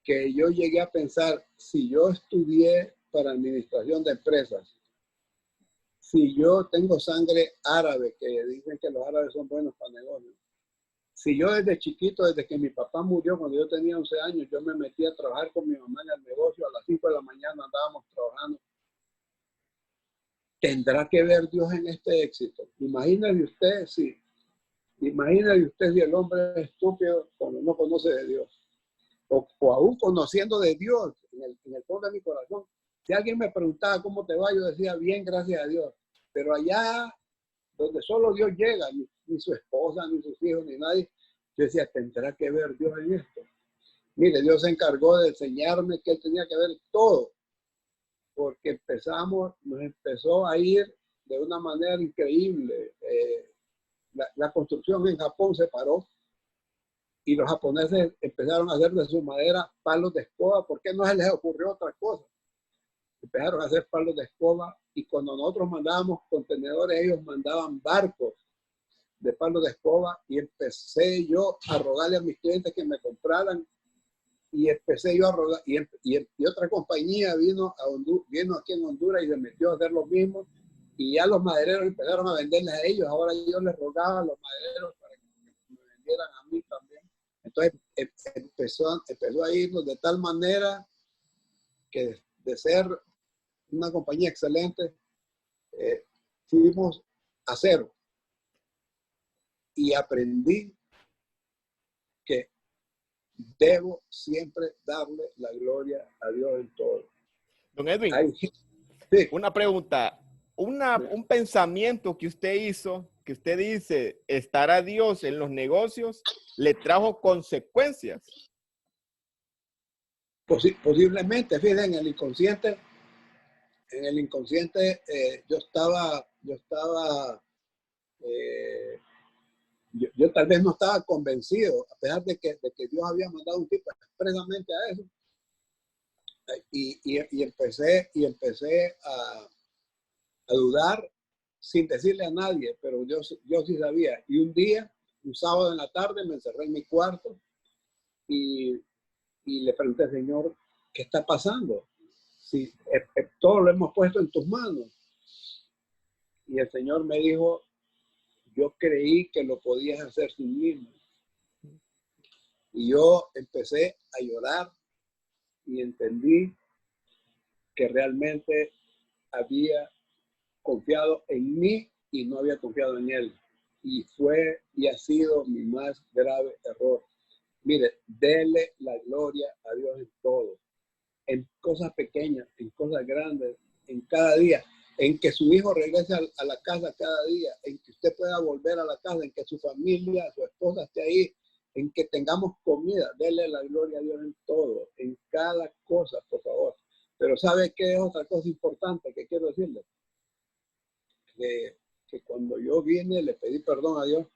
que yo llegué a pensar, si yo estudié para administración de empresas, si yo tengo sangre árabe, que dicen que los árabes son buenos para negocios, si yo desde chiquito, desde que mi papá murió cuando yo tenía 11 años, yo me metí a trabajar con mi mamá en el negocio, a las 5 de la mañana andábamos trabajando, ¿tendrá que ver Dios en este éxito? Imagínese usted si el hombre es estúpido cuando no conoce de Dios, o aún conociendo de Dios en el fondo de mi corazón. Si alguien me preguntaba cómo te va, yo decía bien, gracias a Dios. Pero allá donde solo Dios llega, ni su esposa, ni sus hijos, ni nadie, yo decía, ¿tendrá que ver Dios en esto? Mire, Dios se encargó de enseñarme que Él tenía que ver todo, porque nos empezó a ir de una manera increíble. La construcción en Japón se paró y los japoneses empezaron a hacer de su madera palos de escoba. ¿Por qué no se les ocurrió otra cosa? Empezaron a hacer palos de escoba y cuando nosotros mandábamos contenedores, ellos mandaban barcos de palos de escoba y empecé yo a rogarle a mis clientes que me compraran y empecé yo a rogar y otra compañía vino aquí en Honduras y se metió a hacer lo mismo y ya los madereros empezaron a venderles a ellos. Ahora yo les rogaba a los madereros para que me vendieran a mí también. Entonces empezó a irnos de tal manera que de ser una compañía excelente, fuimos a cero. Y aprendí que debo siempre darle la gloria a Dios en todo. Don Edwin, sí. Una pregunta. Un pensamiento que usted hizo, que usted dice, estar a Dios en los negocios, ¿le trajo consecuencias? Posiblemente, fíjense, en el inconsciente yo tal vez no estaba convencido, a pesar de que Dios había mandado un tipo expresamente a eso. Y empecé a dudar sin decirle a nadie, pero yo sí sabía. Y un día, un sábado en la tarde, me encerré en mi cuarto y le pregunté, Señor, ¿qué está pasando? Si todo lo hemos puesto en tus manos. Y el Señor me dijo, yo creí que lo podías hacer tú mismo. Y yo empecé a llorar y entendí que realmente había confiado en mí y no había confiado en él. Y fue y ha sido mi más grave error. Mire, dele la gloria a Dios en todo, en cosas pequeñas, en cosas grandes, en cada día, en que su hijo regrese a la casa cada día, en que usted pueda volver a la casa, en que su familia, su esposa esté ahí, en que tengamos comida. Dele la gloria a Dios en todo, en cada cosa, por favor. Pero ¿sabe qué es otra cosa importante que quiero decirle? Que cuando yo vine, le pedí perdón a Dios.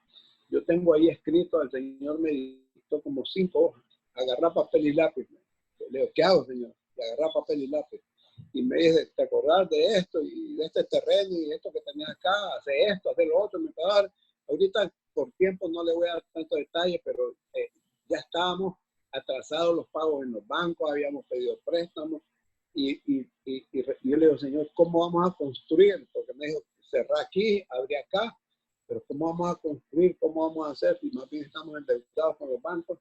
Yo tengo ahí escrito, al Señor me dictó como 5 hojas. Agarrar papel y lápiz. Le digo, ¿qué hago, Señor? Y agarrar papel y lápiz. Y me dice, ¿te acordás de esto y de este terreno y esto que tenías acá? Hace esto, hace lo otro. Me va a dar. Ahorita, por tiempo, no le voy a dar tanto detalle, pero ya estábamos atrasados los pagos en los bancos, habíamos pedido préstamos. Y yo le digo, Señor, ¿cómo vamos a construir? Porque me dijo, cerrar aquí, abrir acá. Pero ¿cómo vamos a construir? ¿Cómo vamos a hacer? Si más bien estamos endeudados con los bancos.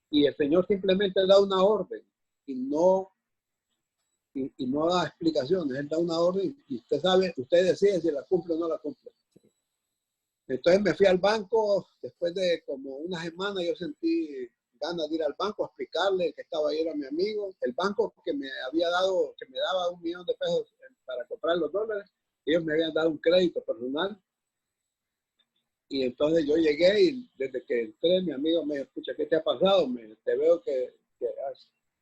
Y el Señor simplemente da una orden y no da explicaciones. Él da una orden y usted sabe, usted decide si la cumple o no la cumple. Entonces me fui al banco. Después de como una semana yo sentí ganas de ir al banco a explicarle que estaba ahí, era mi amigo. El banco que me había dado, que me daba $1 millón para comprar los dólares, ellos me habían dado un crédito personal. Y entonces yo llegué y desde que entré, mi amigo me dijo, escucha, ¿qué te ha pasado? Te veo que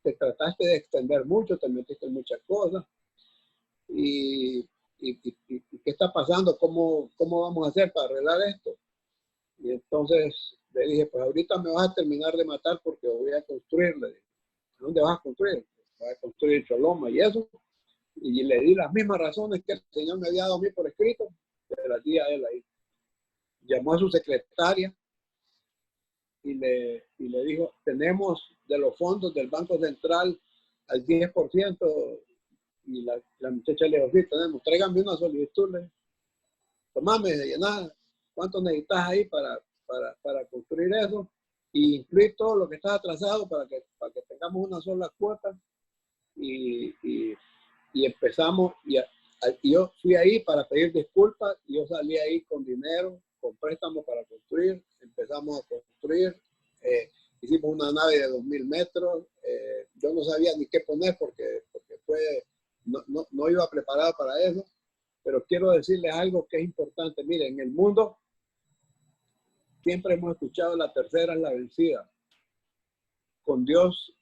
te trataste de extender mucho, te metiste en muchas cosas. ¿Y qué está pasando? ¿Cómo vamos a hacer para arreglar esto? Y entonces le dije, pues ahorita me vas a terminar de matar porque voy a construirle. ¿Dónde vas a construir? Vas a construir Choloma y eso. Y le di las mismas razones que el Señor me había dado a mí por escrito, se las di a él ahí. Llamó a su secretaria y le dijo, tenemos de los fondos del Banco Central al 10%, y la muchacha le dijo, sí, tenemos, tráigame una solicitud, le tomame de llenar, ¿cuánto necesitas ahí para construir eso? Y incluir todo lo que está atrasado para que tengamos una sola cuota. Y empezamos, y yo fui ahí para pedir disculpas, y yo salí ahí con dinero, con préstamos para construir. Empezamos a construir, hicimos una nave de 2.000 metros. Yo no sabía ni qué poner porque no iba preparado para eso, pero quiero decirles algo que es importante. Miren, en el mundo siempre hemos escuchado la tercera es la vencida. Con Dios,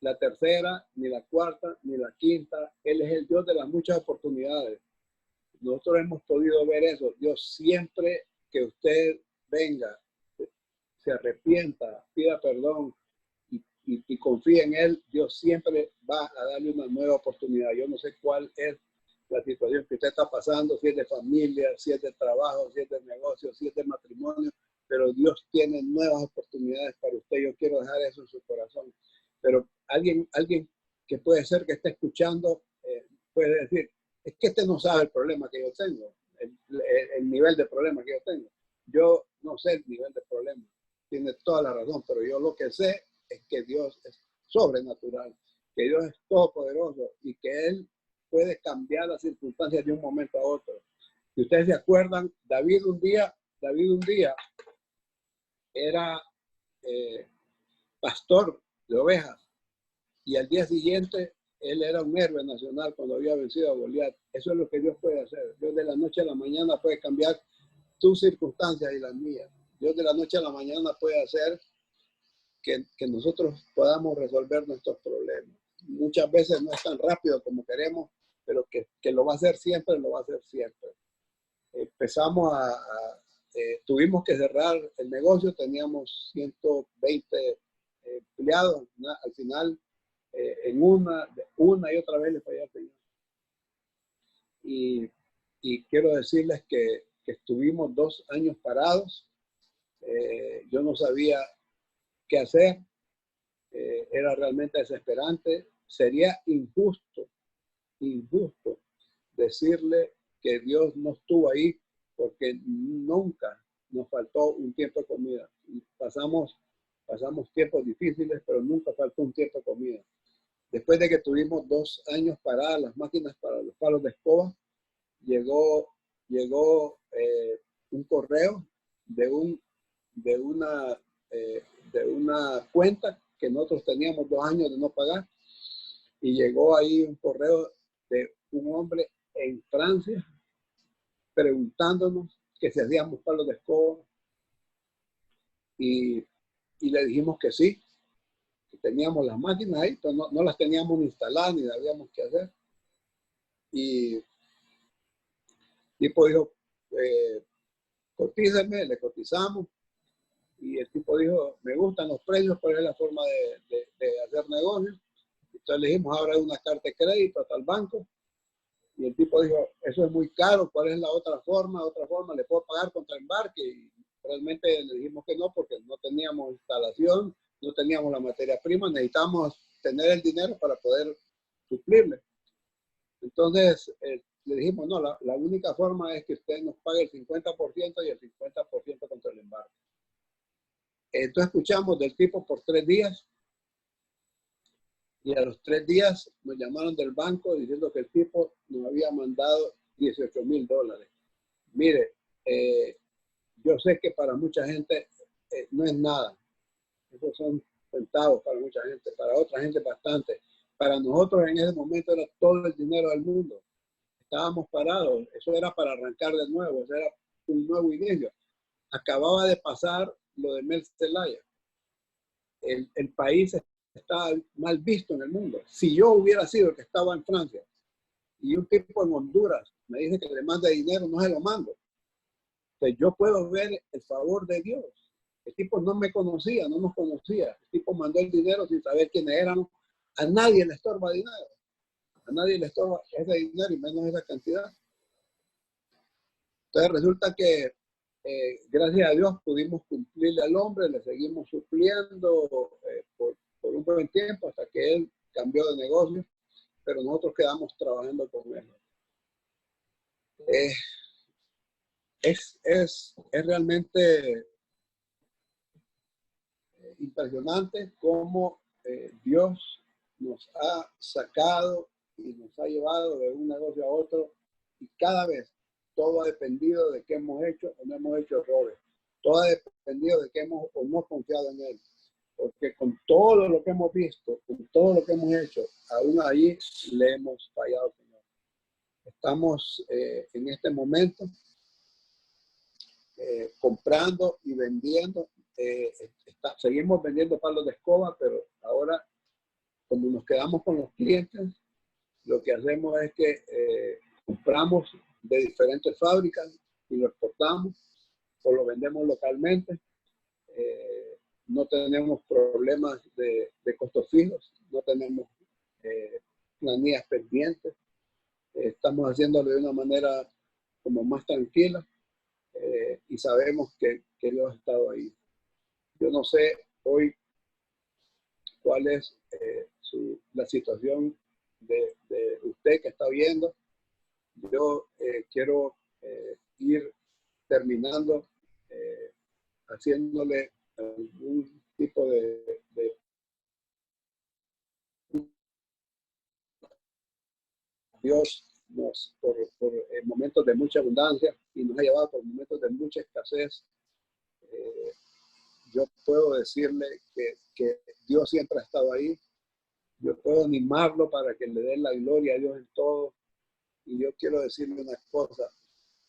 la tercera, ni la cuarta, ni la quinta. Él es el Dios de las muchas oportunidades. Nosotros hemos podido ver eso. Dios, siempre que usted venga, se arrepienta, pida perdón y confíe en Él, Dios siempre va a darle una nueva oportunidad. Yo no sé cuál es la situación que usted está pasando, si es de familia, si es de trabajo, si es de negocio, si es de matrimonio, pero Dios tiene nuevas oportunidades para usted. Yo quiero dejar eso en su corazón. Pero alguien que puede ser que esté escuchando puede decir, es que este no sabe el problema que yo tengo, el nivel de problema que yo tengo. Yo no sé el nivel de problema, tiene toda la razón, pero yo lo que sé es que Dios es sobrenatural, que Dios es todopoderoso y que Él puede cambiar las circunstancias de un momento a otro. Si ustedes se acuerdan, David un día era pastor de ovejas, y al día siguiente él era un héroe nacional cuando había vencido a Goliat. Eso es lo que Dios puede hacer. Dios de la noche a la mañana puede cambiar tus circunstancias y las mías. Dios de la noche a la mañana puede hacer que nosotros podamos resolver nuestros problemas. Muchas veces no es tan rápido como queremos, pero que lo va a hacer siempre, lo va a hacer siempre. Empezamos tuvimos que cerrar el negocio, teníamos 120 empleados, al final en una y otra vez le fallé al Señor. Y quiero decirles que estuvimos 2 años parados. Yo no sabía qué hacer. Era realmente desesperante. Sería injusto decirle que Dios no estuvo ahí, porque nunca nos faltó un tiempo de comida. Pasamos tiempos difíciles, pero nunca faltó un tiempo de comida. Después de que tuvimos 2 años paradas las máquinas para los palos de escoba, llegó un correo de una cuenta que nosotros teníamos 2 años de no pagar, y llegó ahí un correo de un hombre en Francia preguntándonos que si hacíamos palos de escoba, y le dijimos que sí, que teníamos las máquinas ahí, pero no las teníamos instaladas ni sabíamos qué hacer. Y el tipo dijo, cotízame, le cotizamos, y el tipo dijo, me gustan los precios, pero es la forma de hacer negocios. Entonces le dijimos, ahora hay una carta de crédito hasta el banco, y el tipo dijo, eso es muy caro, ¿cuál es la otra forma? ¿Le puedo pagar contra embarque? Y realmente le dijimos que no, porque no teníamos instalación, no teníamos la materia prima, necesitamos tener el dinero para poder suplirle. Entonces le dijimos, no, la única forma es que usted nos pague el 50% y el 50% contra el embarque. Entonces escuchamos del tipo por 3 días, y a los 3 días nos llamaron del banco diciendo que el tipo nos había mandado $18,000. Mire, yo sé que para mucha gente no es nada. Esos son centavos para mucha gente, para otra gente bastante. Para nosotros en ese momento era todo el dinero del mundo. Estábamos parados, eso era para arrancar de nuevo, eso era un nuevo inicio. Acababa de pasar lo de Mel Zelaya. El país está mal visto en el mundo. Si yo hubiera sido el que estaba en Francia y un tipo en Honduras me dice que le manda dinero, no se lo mando. Entonces yo puedo ver el favor de Dios. El tipo no me conocía, no nos conocía. El tipo mandó el dinero sin saber quiénes éramos. A nadie le estorba dinero. A nadie le estorba ese dinero y menos esa cantidad. Entonces resulta que gracias a Dios pudimos cumplirle al hombre, le seguimos supliendo por un buen tiempo hasta que él cambió de negocio, pero nosotros quedamos trabajando con él. Es realmente impresionante cómo Dios nos ha sacado y nos ha llevado de un negocio a otro, y cada vez todo ha dependido de qué hemos hecho o no hemos hecho errores. Todo ha dependido de que hemos o no confiado en Él. Porque con todo lo que hemos visto, con todo lo que hemos hecho, aún ahí le hemos fallado, Señor. Estamos en este momento comprando y vendiendo. Seguimos vendiendo palos de escoba, pero ahora, como nos quedamos con los clientes, lo que hacemos es que compramos de diferentes fábricas y lo exportamos o lo vendemos localmente. No tenemos problemas de costos fijos, no tenemos planillas pendientes. Estamos haciéndolo de una manera como más tranquila, y sabemos que Dios ha estado ahí. Yo no sé hoy cuál es la situación de usted que está viendo. Yo quiero ir terminando haciéndole algún tipo de Dios por momentos de mucha abundancia y nos ha llevado por momentos de mucha escasez. Yo puedo decirle que Dios siempre ha estado ahí. Yo puedo animarlo para que le dé la gloria a Dios en todo. Y yo quiero decirle una cosa: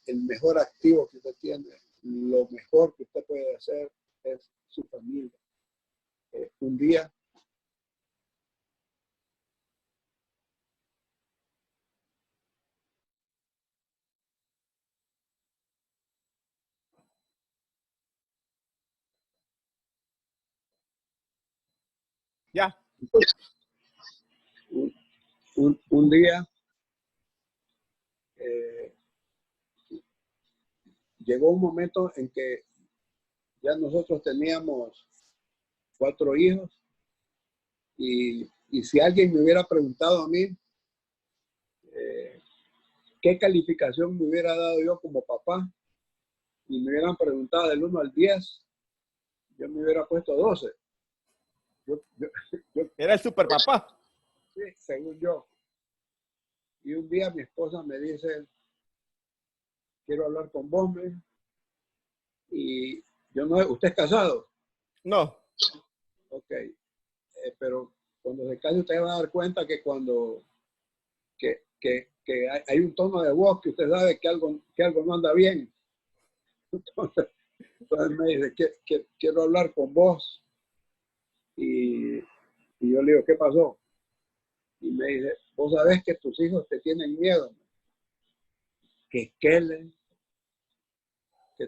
el mejor activo que usted tiene, lo mejor que usted puede hacer es su familia. Un día Ya. un día llegó un momento en que ya nosotros teníamos 4 hijos, y si alguien me hubiera preguntado a mí qué calificación me hubiera dado yo como papá, y me hubieran preguntado del 1 al 10, yo me hubiera puesto 12. Yo, yo, Era el super papá. sí, según yo. Y un día mi esposa me dice, quiero hablar con vos, y yo no, ¿usted es casado? No. Ok, pero cuando se case usted va a dar cuenta que cuando que hay un tono de voz que usted sabe que algo no anda bien. Entonces me dice, quiero hablar con vos. Y yo le digo, ¿qué pasó? Y me dice, vos sabés que tus hijos te tienen miedo. Que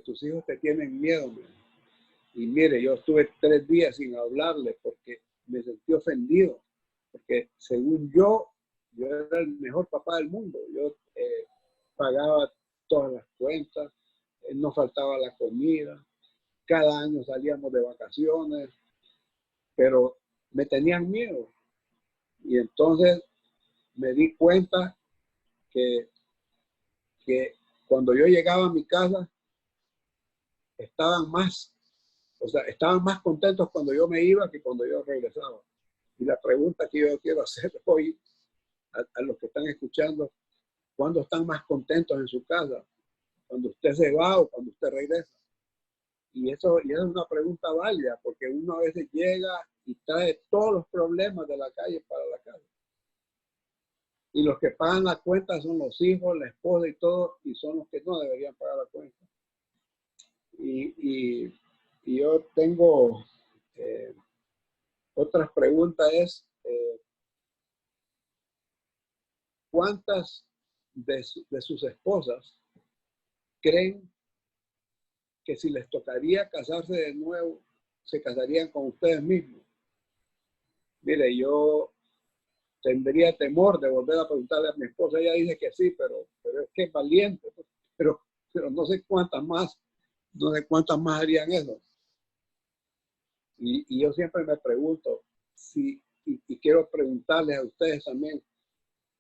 tus hijos te tienen miedo. Y mire, yo estuve 3 días sin hablarle porque me sentí ofendido. Porque según yo era el mejor papá del mundo. Yo pagaba todas las cuentas, no faltaba la comida, cada año salíamos de vacaciones, pero me tenían miedo. Y entonces me di cuenta que, que cuando yo llegaba a mi casa, estaban más, estaban más contentos cuando yo me iba que cuando yo regresaba. Y la pregunta que yo quiero hacer hoy a los que están escuchando, ¿cuándo están más contentos en su casa? ¿Cuando usted se va o cuando usted regresa? Y eso es una pregunta válida, porque uno a veces llega y trae todos los problemas de la calle para la casa. Y los que pagan la cuenta son los hijos, la esposa y todo, y son los que no deberían pagar la cuenta. Y yo tengo otras preguntas, ¿cuántas de sus esposas creen que si les tocaría casarse de nuevo, se casarían con ustedes mismos? Mire, yo tendría temor de volver a preguntarle a mi esposa. Ella dice que sí, pero es que es valiente. Pero no sé cuántas más harían eso. Y yo siempre me pregunto, y quiero preguntarles a ustedes también,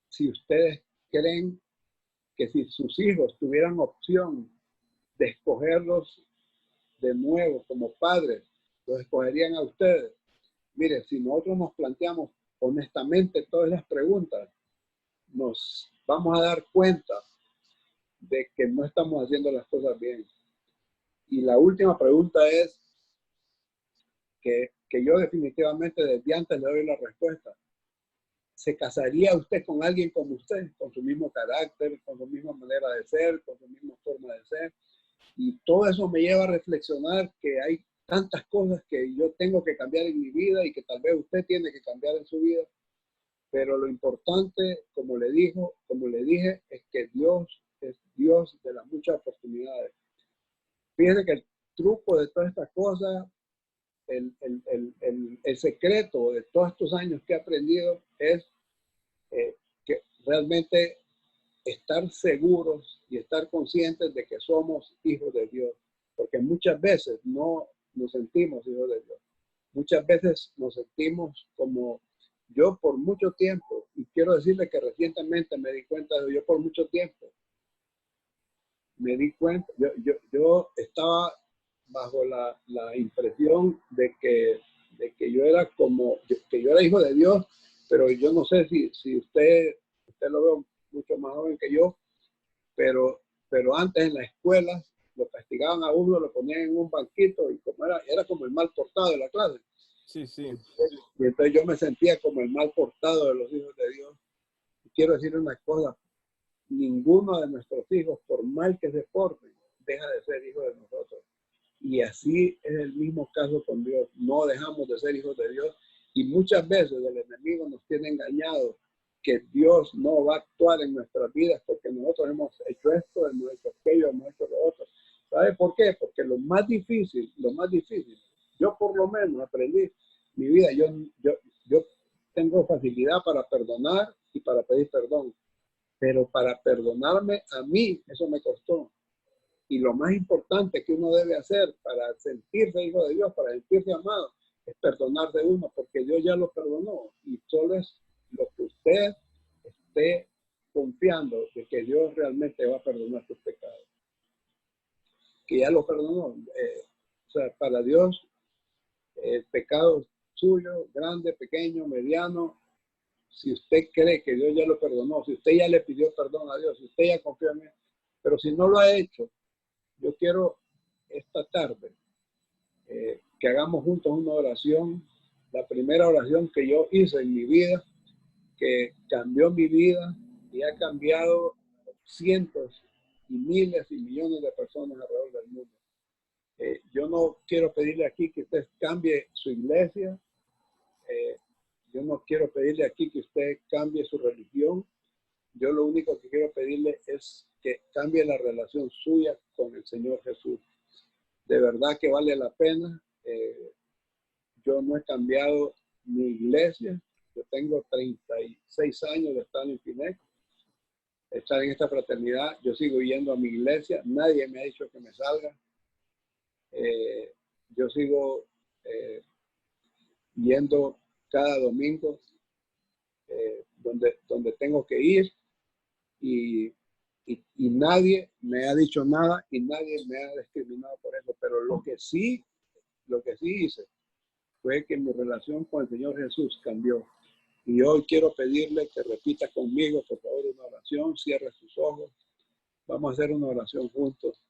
si ustedes creen que si sus hijos tuvieran opción de escogerlos de nuevo como padres, los escogerían a ustedes. Mire, si nosotros nos planteamos honestamente todas las preguntas, nos vamos a dar cuenta de que no estamos haciendo las cosas bien. Y la última pregunta es que yo definitivamente desde antes le doy la respuesta. ¿Se casaría usted con alguien como usted, con su mismo carácter, con su misma manera de ser, con su misma forma de ser? Y todo eso me lleva a reflexionar que hay tantas cosas que yo tengo que cambiar en mi vida y que tal vez usted tiene que cambiar en su vida. Pero lo importante, como le dije, es que Dios es Dios de las muchas oportunidades. Fíjense que el truco de todas estas cosas, el secreto de todos estos años que he aprendido es que realmente estar seguros y estar conscientes de que somos hijos de Dios. Porque muchas veces no nos sentimos hijos de Dios. Muchas veces nos sentimos como yo por mucho tiempo, y quiero decirle que recientemente me di cuenta de yo por mucho tiempo, me di cuenta, yo estaba bajo la impresión de que yo era que yo era hijo de Dios, pero yo no sé si usted lo ve mucho más joven que yo, pero antes en la escuela lo castigaban a uno, lo ponían en un banquito y como era como el mal portado de la clase. Sí, sí. Y entonces yo me sentía como el mal portado de los hijos de Dios. Y quiero decir una cosa, ninguno de nuestros hijos, por mal que se porten, deja de ser hijo de nosotros. Y así es el mismo caso con Dios. No dejamos de ser hijos de Dios y muchas veces el enemigo nos tiene engañados que Dios no va a actuar en nuestras vidas porque nosotros hemos hecho esto, hemos hecho aquello, hemos hecho lo otro. ¿Sabe por qué? Porque lo más difícil, yo por lo menos aprendí mi vida, yo tengo facilidad para perdonar y para pedir perdón, pero para perdonarme a mí, eso me costó. Y lo más importante que uno debe hacer para sentirse hijo de Dios, para sentirse amado, es perdonar de uno, porque Dios ya lo perdonó. Y solo es lo que usted esté confiando de que Dios realmente va a perdonar sus pecados. que ya lo perdonó. O sea, para Dios, el pecado suyo, grande, pequeño, mediano, si usted cree que Dios ya lo perdonó, si usted ya le pidió perdón a Dios, si usted ya confió en él, pero si no lo ha hecho, yo quiero esta tarde que hagamos juntos una oración, la primera oración que yo hice en mi vida, que cambió mi vida y ha cambiado cientos y miles y millones de personas alrededor del mundo. Yo no quiero pedirle aquí que usted cambie su iglesia, yo no quiero pedirle aquí que usted cambie su religión, yo lo único que quiero pedirle es que cambie la relación suya con el Señor Jesús. De verdad que vale la pena. Yo no he cambiado mi iglesia. Yo tengo 36 años de estar en FINEC, estar en esta fraternidad. Yo sigo yendo a mi iglesia. Nadie me ha dicho que me salga. Yo sigo yendo cada domingo donde tengo que ir y nadie me ha dicho nada y nadie me ha discriminado por eso. Pero lo que sí hice fue que mi relación con el Señor Jesús cambió. Y hoy quiero pedirle que repita conmigo, por favor, una oración. Cierre sus ojos. Vamos a hacer una oración juntos.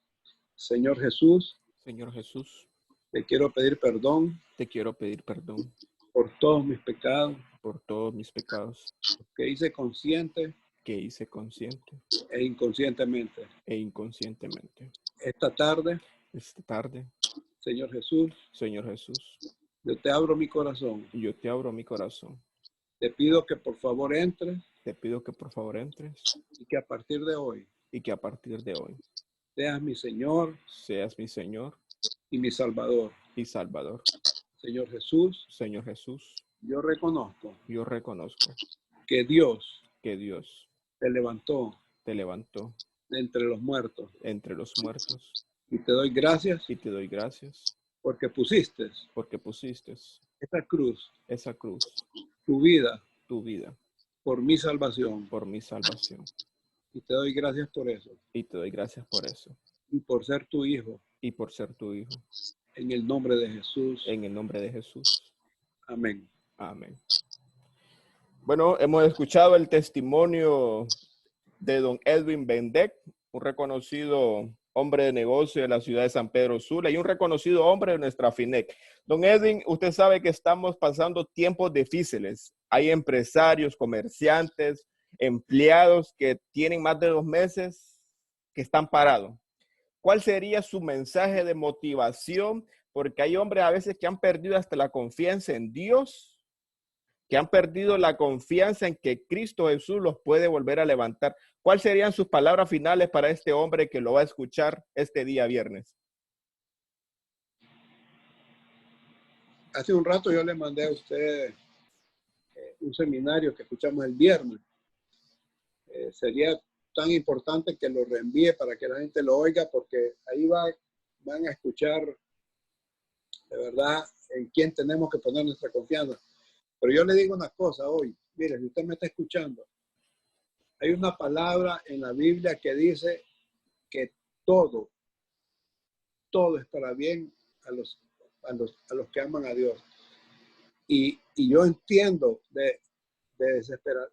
Señor Jesús, Señor Jesús, te quiero pedir perdón te quiero pedir perdón por todos mis pecados por todos mis pecados que hice consciente que hice consciente e inconscientemente. e inconscientemente. Esta tarde, Esta tarde, Señor Jesús, Señor Jesús, yo te abro mi corazón. yo te abro mi corazón. Te pido que por favor entres Te pido que por favor entres y que a partir de hoy y que a partir de hoy seas mi Señor seas mi Señor y mi Salvador. y Salvador. Señor Jesús, Señor Jesús, yo reconozco yo reconozco que Dios que Dios te levantó te levantó de entre los muertos entre los muertos y te doy gracias y te doy gracias porque pusiste porque pusiste esa cruz, esa cruz, tu vida, tu vida, por mi salvación. por mi salvación. Y te doy gracias por eso Y te doy gracias por eso y por ser tu hijo. y por ser tu Hijo. En el nombre de Jesús. En el nombre de Jesús. Amén. Amén. Bueno, hemos escuchado el testimonio de don Edwin Bendec, un reconocido hombre de negocio de la ciudad de San Pedro Sula y un reconocido hombre de nuestra FINEC. Don Edwin, usted sabe que estamos pasando tiempos difíciles. Hay empresarios, comerciantes, empleados que tienen más de 2 meses que están parados. ¿Cuál sería su mensaje de motivación? Porque hay hombres a veces que han perdido hasta la confianza en Dios, que han perdido la confianza en que Cristo Jesús los puede volver a levantar. ¿Cuáles serían sus palabras finales para este hombre que lo va a escuchar este día viernes? Hace un rato yo le mandé a usted un seminario que escuchamos el viernes. Sería tan importante que lo reenvíe para que la gente lo oiga, porque ahí van a escuchar de verdad en quién tenemos que poner nuestra confianza. Pero yo le digo una cosa hoy. Mire, si usted me está escuchando, hay una palabra en la Biblia que dice que todo es para bien a los que aman a Dios. Y yo entiendo de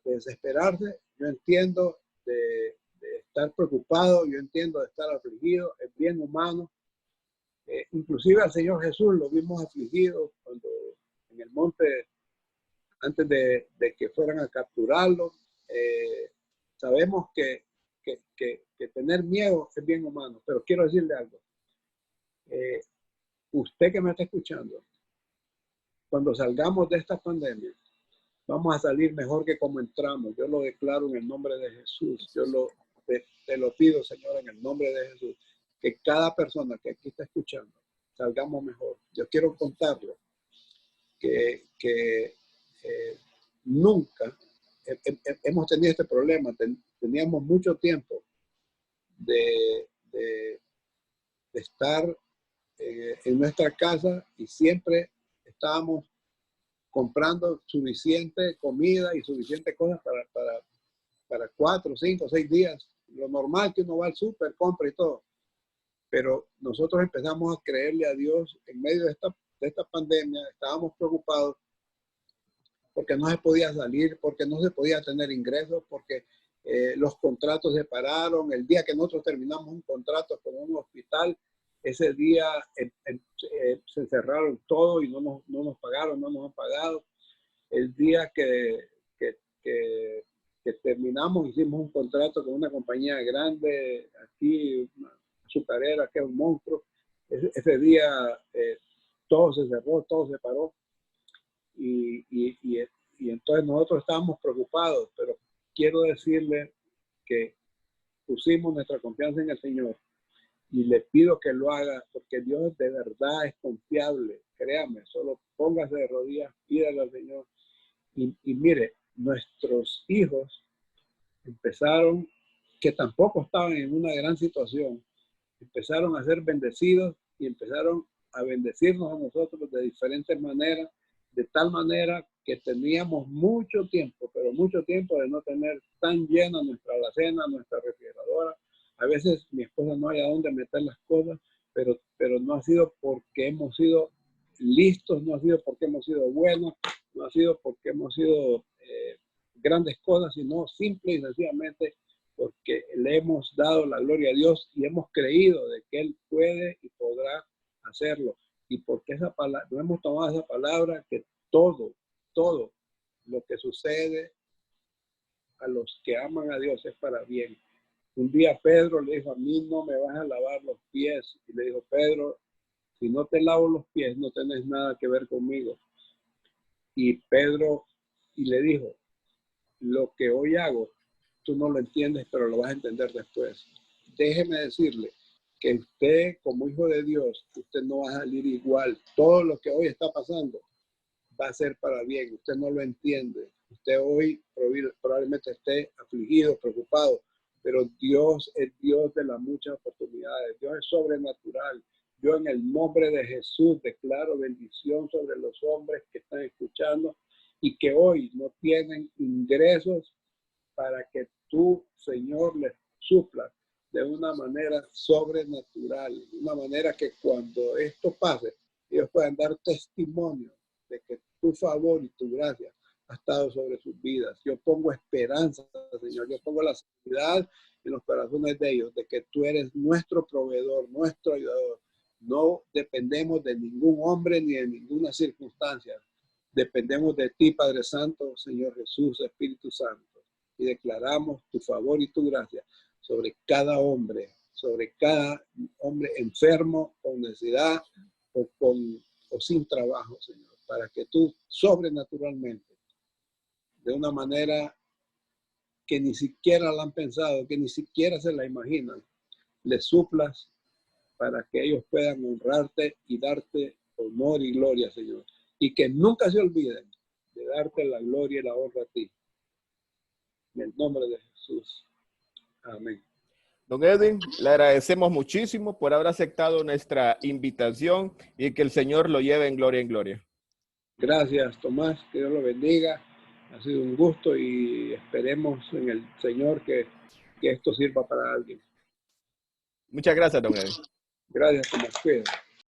desesperarse, yo entiendo de estar preocupado, yo entiendo de estar afligido, es bien humano. Inclusive al Señor Jesús lo vimos afligido cuando en el monte, antes de que fueran a capturarlo. Sabemos que tener miedo es bien humano, pero quiero decirle algo. Usted que me está escuchando, cuando salgamos de esta pandemia, vamos a salir mejor que como entramos. Yo lo declaro en el nombre de Jesús. Te lo pido, Señor, en el nombre de Jesús, que cada persona que aquí está escuchando salgamos mejor. Yo quiero contarle que nunca hemos tenido este problema. Teníamos mucho tiempo de estar en nuestra casa y siempre estábamos comprando suficiente comida y suficiente cosas para 4, 5, 6 días. Lo normal que uno va al súper, compra y todo. Pero nosotros empezamos a creerle a Dios en medio de esta pandemia. Estábamos preocupados porque no se podía salir, porque no se podía tener ingresos, porque los contratos se pararon. El día que nosotros terminamos un contrato con un hospital, ese día se cerraron todo y no nos pagaron, no nos han pagado. El día que terminamos, hicimos un contrato con una compañía grande aquí, una azucarera, que es un monstruo. Ese día todo se cerró, todo se paró. Y entonces nosotros estábamos preocupados, pero quiero decirle que pusimos nuestra confianza en el Señor y le pido que lo haga, porque Dios de verdad es confiable. Créame, solo póngase de rodillas, pídale al Señor. Y mire, nuestros hijos empezaron, que tampoco estaban en una gran situación, empezaron a ser bendecidos y empezaron a bendecirnos a nosotros de diferentes maneras, de tal manera que teníamos mucho tiempo, pero mucho tiempo de no tener tan llena nuestra alacena, nuestra refrigeradora. A veces mi esposa no hay a dónde meter las cosas, pero no ha sido porque hemos sido listos, no ha sido porque hemos sido buenos, no ha sido porque hemos sido grandes cosas, sino simple y sencillamente porque le hemos dado la gloria a Dios y hemos creído de que Él puede y podrá hacerlo. Y porque esa palabra, no hemos tomado esa palabra, que todo lo que sucede a los que aman a Dios es para bien. Un día Pedro le dijo: a mí no me vas a lavar los pies. Y le dijo: Pedro, si no te lavo los pies, no tenés nada que ver conmigo. Y Pedro le dijo: lo que hoy hago, tú no lo entiendes, pero lo vas a entender después. Déjeme decirle que usted, como hijo de Dios, usted no va a salir igual. Todo lo que hoy está pasando va a ser para bien. Usted no lo entiende. Usted hoy probablemente esté afligido, preocupado, pero Dios es Dios de las muchas oportunidades. Dios es sobrenatural. Yo, en el nombre de Jesús, declaro bendición sobre los hombres que están escuchando y que hoy no tienen ingresos, para que tú, Señor, les supla de una manera sobrenatural, de una manera que cuando esto pase, ellos puedan dar testimonio de que tu favor y tu gracia ha estado sobre sus vidas. Yo pongo esperanza, Señor, yo pongo la seguridad en los corazones de ellos, de que tú eres nuestro proveedor, nuestro ayudador. No dependemos de ningún hombre ni de ninguna circunstancia. Dependemos de ti, Padre Santo, Señor Jesús, Espíritu Santo. Y declaramos tu favor y tu gracia sobre cada hombre enfermo, con necesidad o sin trabajo, Señor, para que tú sobrenaturalmente, de una manera que ni siquiera la han pensado, que ni siquiera se la imaginan, les suplas para que ellos puedan honrarte y darte honor y gloria, Señor. Y que nunca se olviden de darte la gloria y la honra a ti. En el nombre de Jesús. Amén. Don Edwin, le agradecemos muchísimo por haber aceptado nuestra invitación y que el Señor lo lleve en gloria en gloria. Gracias, Tomás. Que Dios lo bendiga. Ha sido un gusto y esperemos en el Señor que esto sirva para alguien. Muchas gracias, don Edwin. Gracias, Tomás. Cuídate.